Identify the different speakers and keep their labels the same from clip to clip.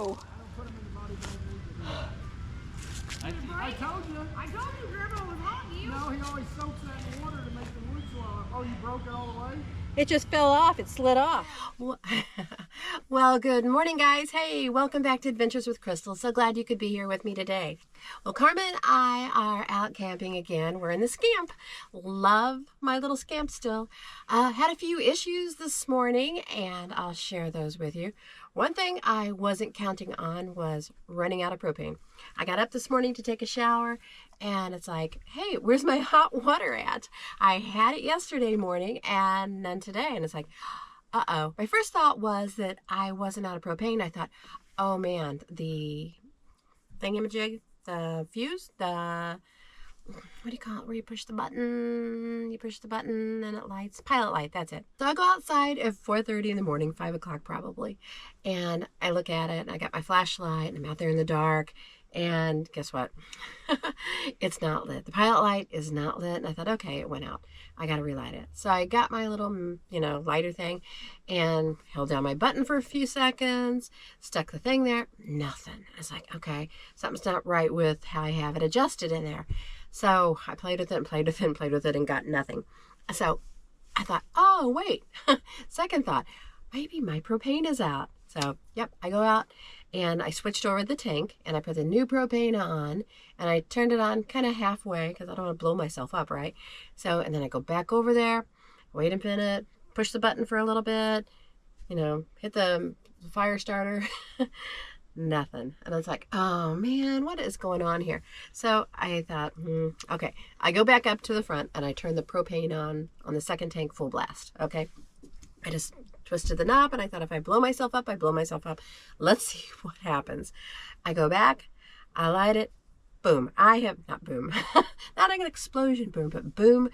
Speaker 1: No.
Speaker 2: I told you.
Speaker 3: I told you Grandma was haunting you.
Speaker 2: No, he always soaks that in water to make the wood swallow. Oh, you broke it all the way?
Speaker 1: It just fell off. It slid off. Well, good morning, guys. Hey, welcome back to Adventures with Crystal. So glad you could be here with me today. Well, Carmen and I are out camping again. We're in the Scamp. Love my little Scamp still. Had a few issues this morning, and I'll share those with you. One thing I wasn't counting on was running out of propane. I got up this morning to take a shower, and it's like, hey, where's my hot water at? I had it yesterday morning and none today. And it's like, uh-oh. My first thought was that I wasn't out of propane. I thought, oh man, the thingamajig, the fuse, what do you call it, where you push the button and it lights, pilot light, that's it. So I go outside at 4:30 in the morning, 5 o'clock probably, and I look at it and I got my flashlight and I'm out there in the dark, and guess what? It's not lit. The pilot light is not lit, and I thought, okay, it went out. I got to relight it. So I got my little, lighter thing and held down my button for a few seconds, stuck the thing there, nothing. I was like, okay, something's not right with how I have it adjusted in there. So I played with it and got nothing. So I thought, oh, wait, second thought, maybe my propane is out. So, yep, I go out and I switched over the tank and I put the new propane on and I turned it on kind of halfway because I don't want to blow myself up, right? So, and then I go back over there, wait a minute, push the button for a little bit, hit the fire starter, nothing. And I was like, oh man, what is going on here? So I thought, okay, I go back up to the front and I turn the propane on the second tank full blast, okay? I just twisted the knob and I thought if I blow myself up, I blow myself up. Let's see what happens. I go back, I light it, boom. Not boom, not like an explosion boom, but boom,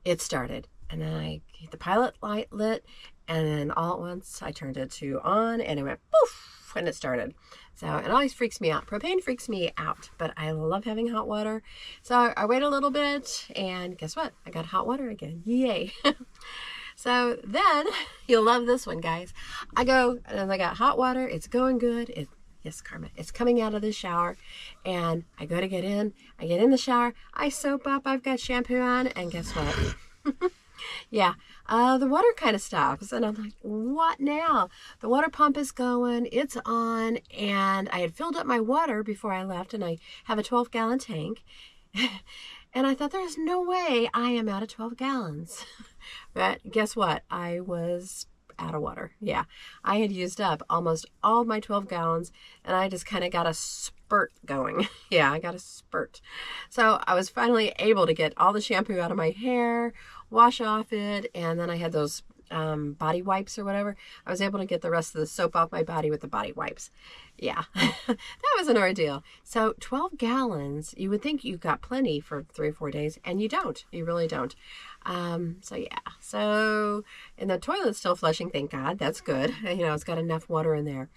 Speaker 1: it started. And then I get the pilot light lit, and then all at once I turned it to on and it went poof, and it started. So it always freaks me out. Propane freaks me out, but I love having hot water. So I wait a little bit and guess what? I got hot water again. Yay. So then, you'll love this one, guys. I go, and I got hot water. It's going good. Yes, Carmen, it's coming out of the shower. And I go to get in. I get in the shower. I soap up. I've got shampoo on. And guess what? Yeah, the water kind of stops. And I'm like, what now? The water pump is going. It's on. And I had filled up my water before I left. And I have a 12-gallon tank. And I thought, there's no way I am out of 12 gallons. But guess what? I was out of water. Yeah, I had used up almost all of my 12 gallons, and I just kind of got a spurt going. Yeah, I got a spurt. So I was finally able to get all the shampoo out of my hair, wash off it, and then I had those body wipes or whatever. I was able to get the rest of the soap off my body with the body wipes. Yeah, that was an ordeal. So 12 gallons, you would think you got plenty for 3 or 4 days, and you don't. You really don't. So yeah, so, and the toilet's still flushing, thank God. That's good. It's got enough water in there.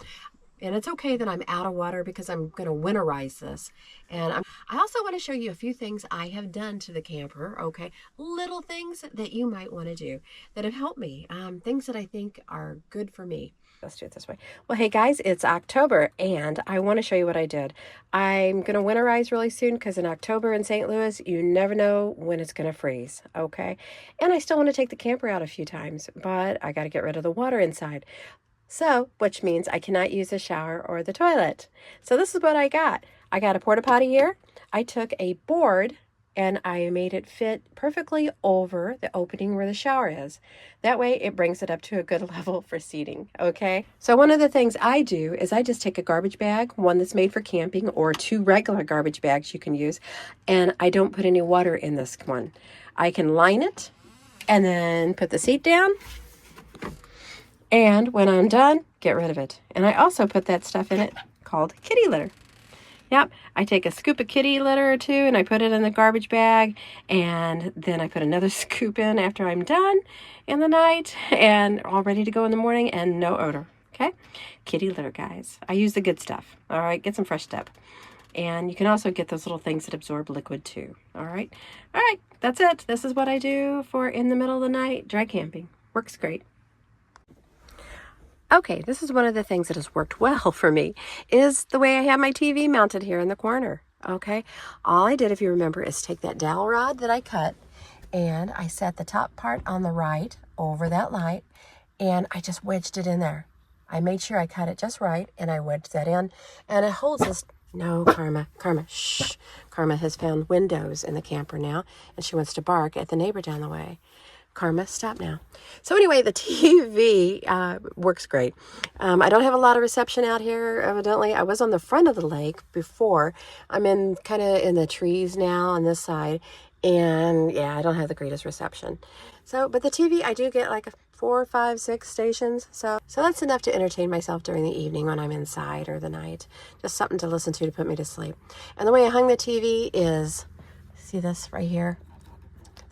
Speaker 1: And it's okay that I'm out of water because I'm going to winterize this. And I also want to show you a few things I have done to the camper, okay? Little things that you might want to do that have helped me. Things that I think are good for me. Let's do it this way. Well, hey guys, it's October and I want to show you what I did. I'm going to winterize really soon because in October in St. Louis, you never know when it's going to freeze, okay? And I still want to take the camper out a few times, but I got to get rid of the water inside. So, which means I cannot use the shower or the toilet. So this is what I got. I got a porta potty here. I took a board and I made it fit perfectly over the opening where the shower is. That way it brings it up to a good level for seating, okay? So one of the things I do is I just take a garbage bag, one that's made for camping, or 2 regular garbage bags you can use, and I don't put any water in this one. I can line it and then put the seat down. And when I'm done, get rid of it. And I also put that stuff in it called kitty litter. Yep, I take a scoop of kitty litter or 2 and I put it in the garbage bag. And then I put another scoop in after I'm done in the night. And all ready to go in the morning and no odor. Okay? Kitty litter, guys. I use the good stuff. All right, get some fresh stuff. And you can also get those little things that absorb liquid too. All right? All right, that's it. This is what I do for in the middle of the night, dry camping. Works great. Okay, this is one of the things that has worked well for me, is the way I have my TV mounted here in the corner. Okay, all I did, if you remember, is take that dowel rod that I cut, and I set the top part on the right over that light, and I just wedged it in there. I made sure I cut it just right, and I wedged that in, and it holds this. No, Karma, shh. Karma has found windows in the camper now, and she wants to bark at the neighbor down the way. Karma, stop now. So anyway, the TV works great. I don't have a lot of reception out here, evidently. I was on the front of the lake before. I'm in kind of in the trees now on this side. And yeah, I don't have the greatest reception. So, but the TV, I do get like 4, 5, 6 stations. So that's enough to entertain myself during the evening when I'm inside or the night. Just something to listen to put me to sleep. And the way I hung the TV is, see this right here?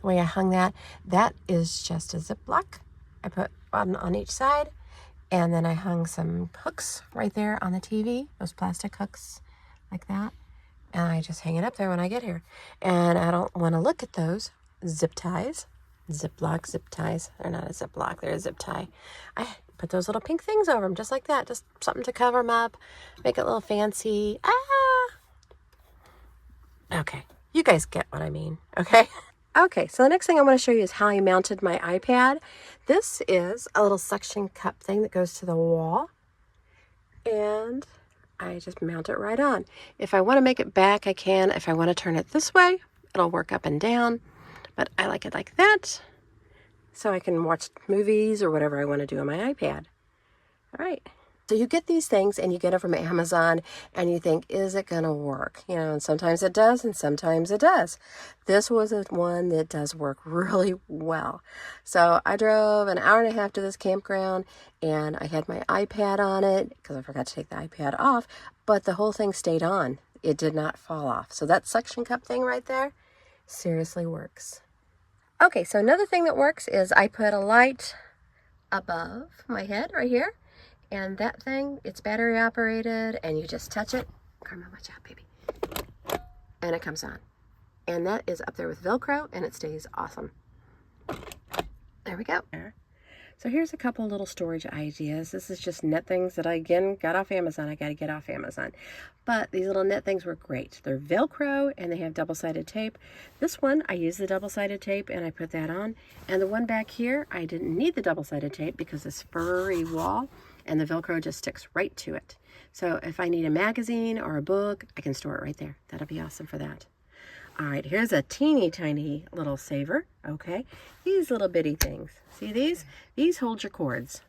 Speaker 1: The way I hung that is just a Ziploc. I put one on each side, and then I hung some hooks right there on the TV, those plastic hooks like that, and I just hang it up there when I get here. And I don't want to look at those zip ties, Ziploc zip ties. They're not a Ziploc, they're a zip tie. I put those little pink things over them just like that, just something to cover them up, make it a little fancy. Okay, you guys get what I mean, okay? Okay, so the next thing I want to show you is how I mounted my iPad. This is a little suction cup thing that goes to the wall, and I just mount it right on. If I want to make it back, I can. If I want to turn it this way, it'll work up and down, but I like it like that, so I can watch movies or whatever I want to do on my iPad. All right. So you get these things and you get them from Amazon and you think, is it going to work? You know, and sometimes it does and sometimes it does. This was one that does work really well. So I drove an hour and a half to this campground and I had my iPad on it because I forgot to take the iPad off, but the whole thing stayed on. It did not fall off. So that suction cup thing right there seriously works. Okay, so another thing that works is I put a light above my head right here. And that thing, it's battery operated, and you just touch it. Karma, watch out, baby. And it comes on. And that is up there with Velcro, and it stays awesome. There we go. So here's a couple little storage ideas. This is just net things that I, again, got off Amazon. I got to get off Amazon. But these little net things work great. They're Velcro, and they have double-sided tape. This one, I use the double-sided tape, and I put that on. And the one back here, I didn't need the double-sided tape because this furry wall, and the Velcro just sticks right to it. So if I need a magazine or a book, I can store it right there. That'll be awesome for that. All right, here's a teeny tiny little saver, okay? These little bitty things. See these? These hold your cords.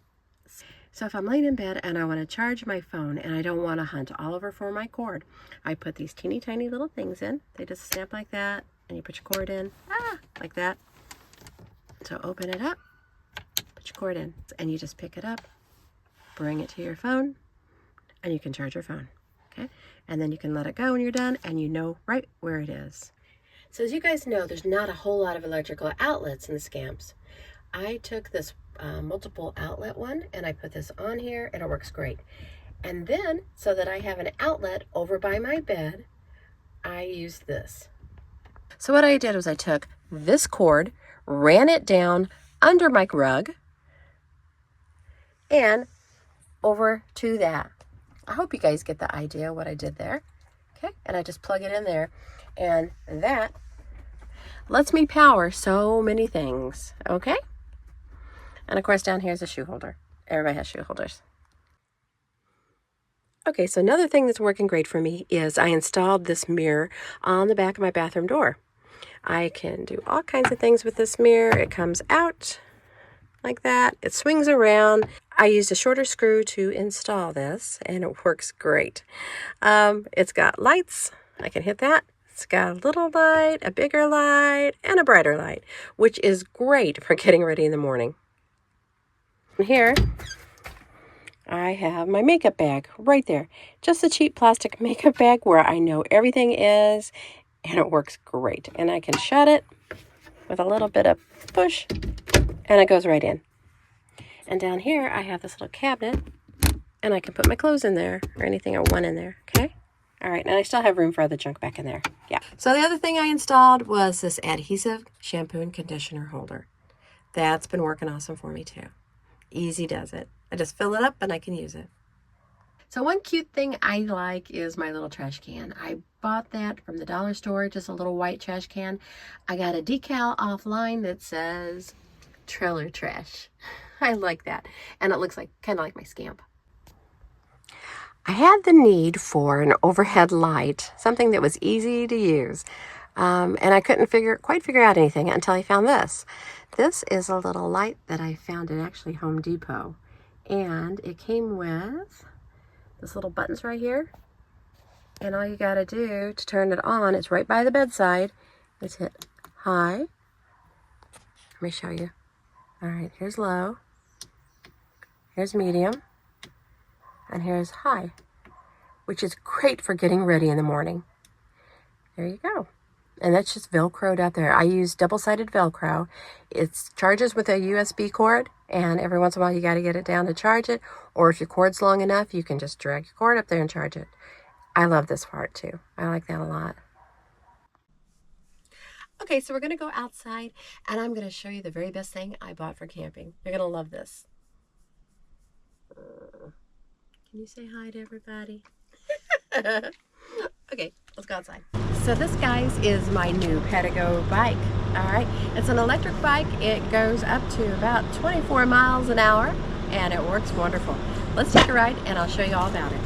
Speaker 1: So if I'm laying in bed and I want to charge my phone and I don't want to hunt all over for my cord, I put these teeny tiny little things in. They just snap like that, and you put your cord in, like that. So open it up, put your cord in, and you just pick it up, bring it to your phone, and you can charge your phone, okay? And then you can let it go when you're done, and you know right where it is. So as you guys know, there's not a whole lot of electrical outlets in the Scamps. I took this multiple outlet one, and I put this on here, and it works great. And then, so that I have an outlet over by my bed, I use this. So what I did was I took this cord, ran it down under my rug, and over to that. I hope you guys get the idea what I did there. Okay, and I just plug it in there, and that lets me power so many things, okay? And of course down here is a shoe holder. Everybody has shoe holders. Okay, so another thing that's working great for me is I installed this mirror on the back of my bathroom door. I can do all kinds of things with this mirror. It comes out like that. It swings around. I used a shorter screw to install this, and it works great. It's got lights. I can hit that. It's got a little light, a bigger light, and a brighter light, which is great for getting ready in the morning. And here, I have my makeup bag right there. Just a cheap plastic makeup bag where I know everything is, and it works great. And I can shut it with a little bit of push, and it goes right in. And down here, I have this little cabinet, and I can put my clothes in there, or anything I want in there, okay? All right, and I still have room for other junk back in there. Yeah. So the other thing I installed was this adhesive shampoo and conditioner holder. That's been working awesome for me too. Easy does it. I just fill it up and I can use it. So one cute thing I like is my little trash can. I bought that from the dollar store, just a little white trash can. I got a decal offline that says trailer trash. I like that. And it looks like kind of like my Scamp. I had the need for an overhead light, something that was easy to use. And I couldn't quite figure out anything until I found this. This is a little light that I found at actually Home Depot. And it came with this little buttons right here. And all you got to do to turn it on, it's right by the bedside, is hit high. Let me show you. All right, here's low. Here's medium. And here's high, which is great for getting ready in the morning. There you go. And that's just Velcroed up there. I use double-sided Velcro. It charges with a USB cord, and every once in a while you got to get it down to charge it. Or if your cord's long enough, you can just drag your cord up there and charge it. I love this part too. I like that a lot. Okay, so we're going to go outside, and I'm going to show you the very best thing I bought for camping. You're going to love this. Can you say hi to everybody? Okay, let's go outside. So this, guys, is my new Pedigo bike. All right, it's an electric bike. It goes up to about 24 miles an hour, and it works wonderful. Let's take a ride, and I'll show you all about it.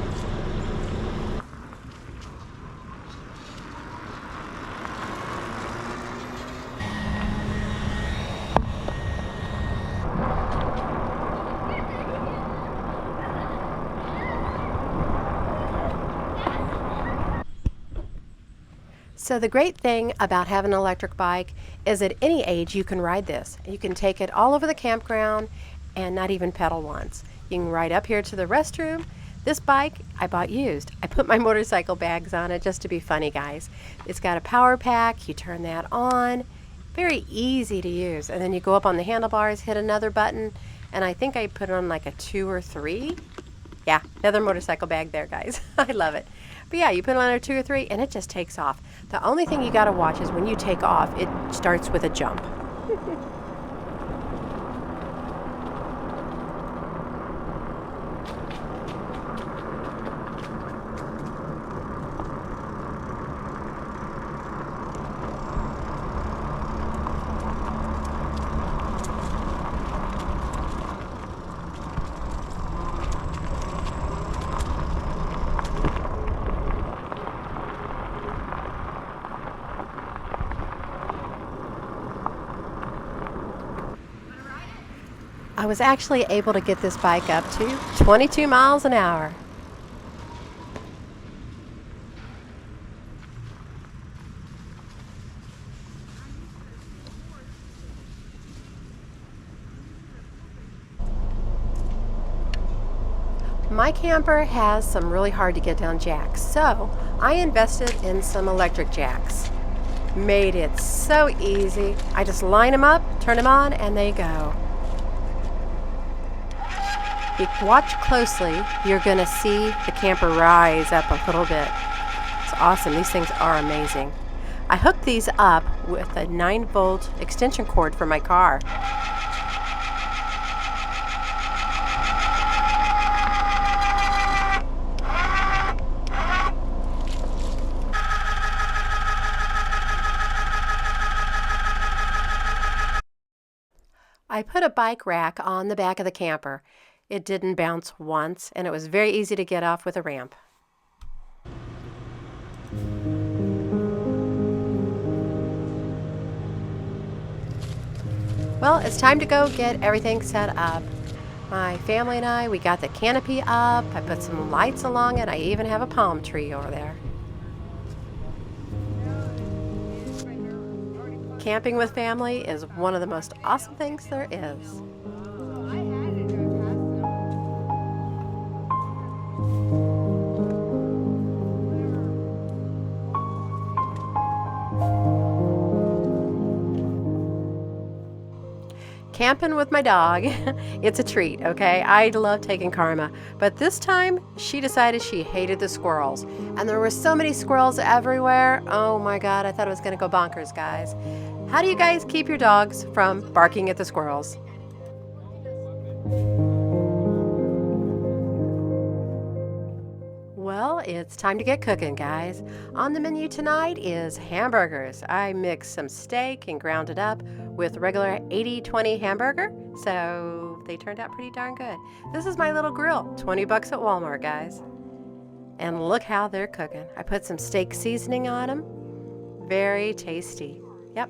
Speaker 1: So the great thing about having an electric bike is at any age you can ride this. You can take it all over the campground and not even pedal once. You can ride up here to the restroom. This bike I bought used. I put my motorcycle bags on it just to be funny, guys. It's got a power pack. You turn that on. Very easy to use. And then you go up on the handlebars, hit another button, and I think I put it on like a 2 or 3. Yeah, another motorcycle bag there, guys. I love it. But yeah, you put it on a 2 or 3 and it just takes off. The only thing you got to watch is when you take off, it starts with a jump. I was actually able to get this bike up to 22 miles an hour. My camper has some really hard to get down jacks, so I invested in some electric jacks. Made it so easy. I just line them up, turn them on, and they go. If you watch closely, you're going to see the camper rise up a little bit. It's awesome. These things are amazing. I hooked these up with a 9-volt extension cord for my car. I put a bike rack on the back of the camper. It didn't bounce once, and it was very easy to get off with a ramp. Well, it's time to go get everything set up. My family and I, we got the canopy up. I put some lights along it. I even have a palm tree over there. Camping with family is one of the most awesome things there is. Camping with my dog, it's a treat, okay? I love taking Karma, but this time she decided she hated the squirrels. And there were so many squirrels everywhere. Oh my God, I thought it was gonna go bonkers, guys. How do you guys keep your dogs from barking at the squirrels? it's time to get cooking, guys. On the menu tonight is hamburgers. I mixed some steak and ground it up with regular 80-20 hamburger, so they turned out pretty darn good. This is my little grill, 20 bucks at Walmart, guys. And look how they're cooking. I put some steak seasoning on them. Very tasty. Yep.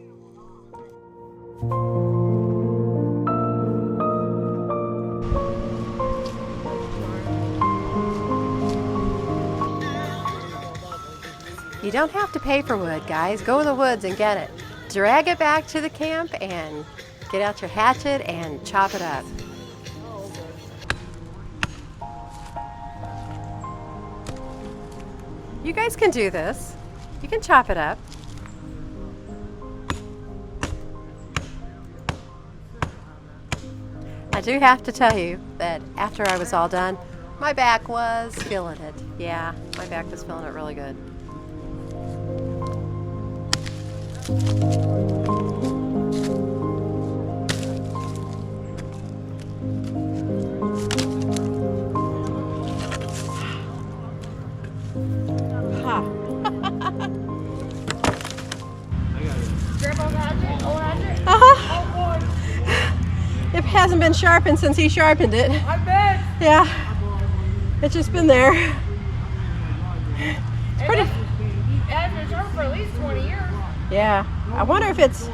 Speaker 1: You don't have to pay for wood, guys. Go to the woods and get it. Drag it back to the camp and get out your hatchet and chop it up. You guys can do this. You can chop it up. I do have to tell you that after I was all done, my back was feeling it. Yeah, my back was feeling it really good.
Speaker 3: Grandpa's hatchet? Old hatchet?
Speaker 1: Uh-huh.
Speaker 3: Oh boy.
Speaker 1: It hasn't been sharpened since he sharpened it.
Speaker 3: I bet.
Speaker 1: Yeah, it's just been there. It's pretty.
Speaker 3: It has been sharpened for at least 20 years.
Speaker 1: Yeah, I wonder if it's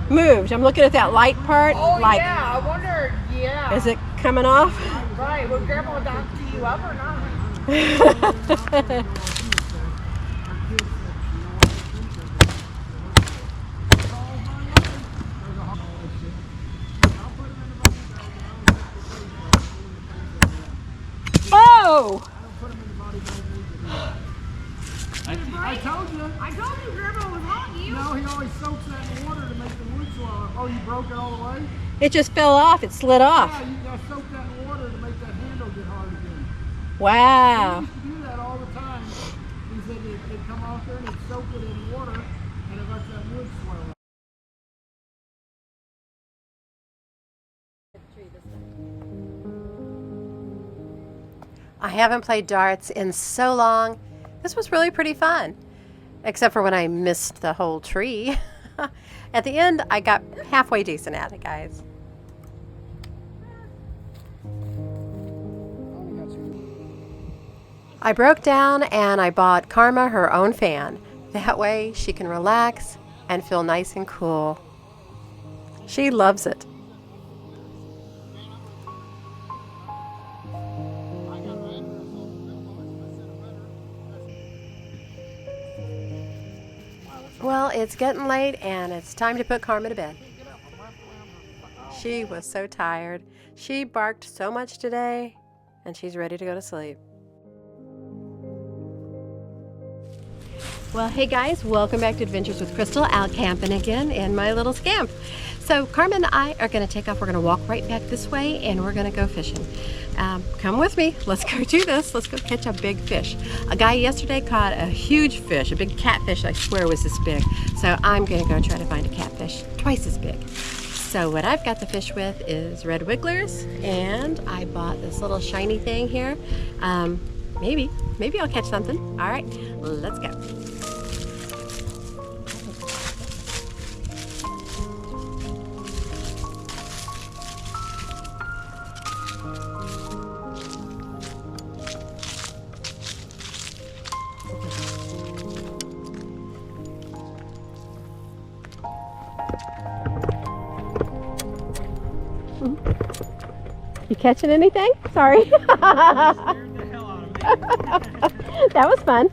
Speaker 1: moved. I'm looking at that light part.
Speaker 3: Oh
Speaker 1: like,
Speaker 3: yeah, I wonder, yeah.
Speaker 1: is it coming off?
Speaker 3: Right, would Grandpa dock you up or not?
Speaker 1: Oh!
Speaker 2: I told you.
Speaker 3: I told you Grandpa was haunting you.
Speaker 2: No, he always soaks that in water to make the wood swallow. Oh, you broke it all the way?
Speaker 1: It just fell off. It slid off.
Speaker 2: Yeah, you gotta soak that in water to make that handle get hard again. He
Speaker 1: Wow.
Speaker 2: used to do that all the time. He said it'd come off there and it'd soak it in water and it lets that wood swell.
Speaker 1: I haven't played darts in so long. This was really pretty fun, except for when I missed the whole tree. At the end, I got halfway decent at it, guys. I broke down and I bought Karma her own fan. That way she can relax and feel nice and cool. She loves it. Well, it's getting late and it's time to put Karma to bed. She was so tired. She barked so much today and she's ready to go to sleep. Well, hey guys, welcome back to Adventures with Crystal, out camping again in my little Scamp. So Karma and I are going to take off. We're going to walk right back this way and we're going to go fishing. Come with me. Let's go do this. Let's go catch a big fish. A guy yesterday caught a huge fish, a big catfish, I swear was this big. So I'm going to go try to find a catfish twice as big. So what I've got the fish with is red wigglers, and I bought this little shiny thing here. Maybe I'll catch something. All right, let's go. You catching anything? Sorry. That was fun.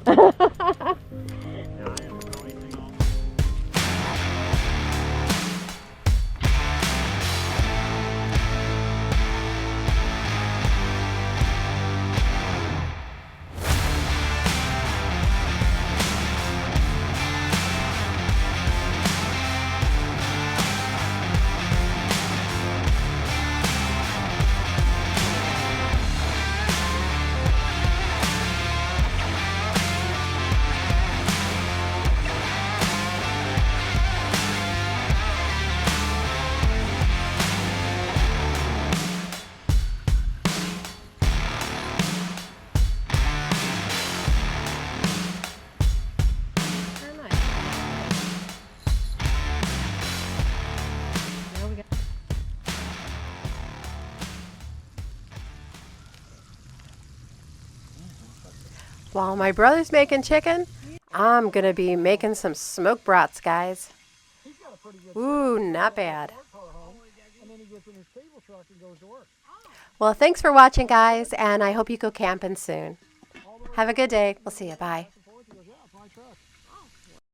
Speaker 1: While my brother's making chicken, I'm going to be making some smoked brats, guys.
Speaker 2: He's got a pretty good
Speaker 1: Ooh, not bad.
Speaker 2: car home, and then he gets in his cable truck and goes to work.
Speaker 1: Well, thanks for watching, guys, and I hope you go camping soon. Have a good day. We'll see you. Bye.
Speaker 2: He goes, yeah, it's my truck.